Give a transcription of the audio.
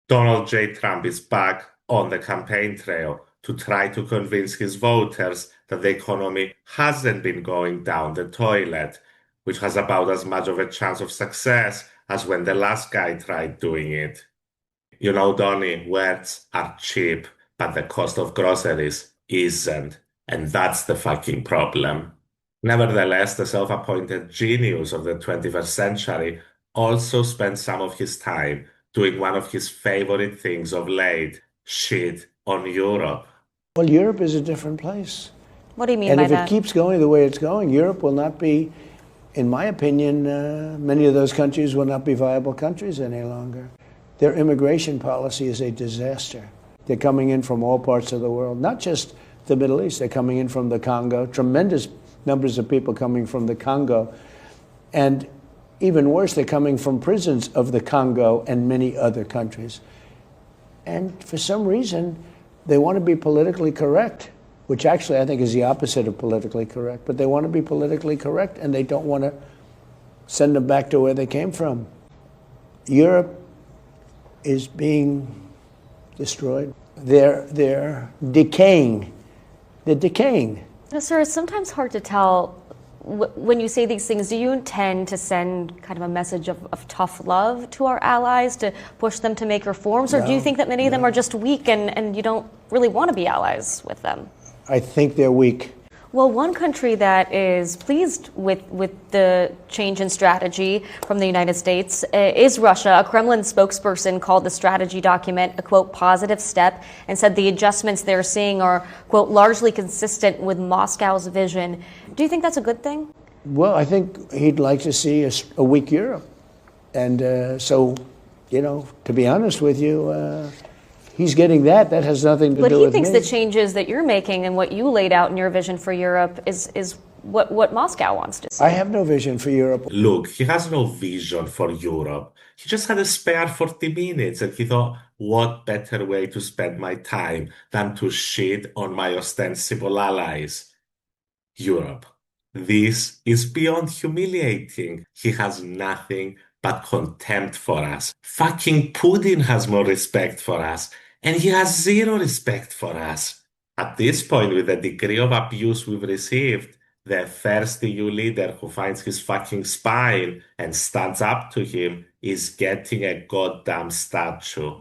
Donald J. Trump is back on the campaign trail to try to convince his voters that the economy hasn't been going down the toilet, which has about as much of a chance of success as when the last guy tried doing it. You know, Donny, words are cheap, but the cost of groceries isn't. And that's the fucking problem. Nevertheless, the self-appointed genius of the 21st century also spent some of his time doing one of his favorite things of late, shit on Europe. Well, Europe is a different place. What do you mean and by if that? it keeps going the way it's going, Europe will not be, in my opinion, many of those countries will not be viable countries any longer. Their immigration policy is a disaster. They're coming in from all parts of the world, not just the Middle East. They're coming in from the Congo, tremendous numbers of people coming from the Congo. And even worse, they're coming from prisons of the Congo and many other countries. And for some reason, they want to be politically correct, which actually I think is the opposite of politically correct. But they want to be politically correct, and they don't want to send them back to where they came from. Europe is being destroyed. They're decaying. They're decaying. No, sir, it's sometimes hard to tell when you say these things. Do you intend to send kind of a message of tough love to our allies to push them to make reforms? Or do you think that many of them are just weak and you don't really want to be allies with them? I think they're weak. Well, one country that is pleased with the change in strategy from the United States is Russia. A Kremlin spokesperson called the strategy document a, quote, positive step and said the adjustments they're seeing are, quote, largely consistent with Moscow's vision. Do you think that's a good thing? Well, I think he'd like to see a weak Europe. And so, you know, to be honest with you, he's getting that. That has nothing to do with me. But he thinks the changes that you're making and what you laid out in your vision for Europe is what Moscow wants to see. I have no vision for Europe. Look, he has no vision for Europe. He just had a spare 40 minutes and he thought, what better way to spend my time than to shit on my ostensible allies? Europe. This is beyond humiliating. He has nothing but contempt for us. Fucking Putin has more respect for us. And he has zero respect for us. At this point, with the degree of abuse we've received, the first EU leader who finds his fucking spine and stands up to him is getting a goddamn statue.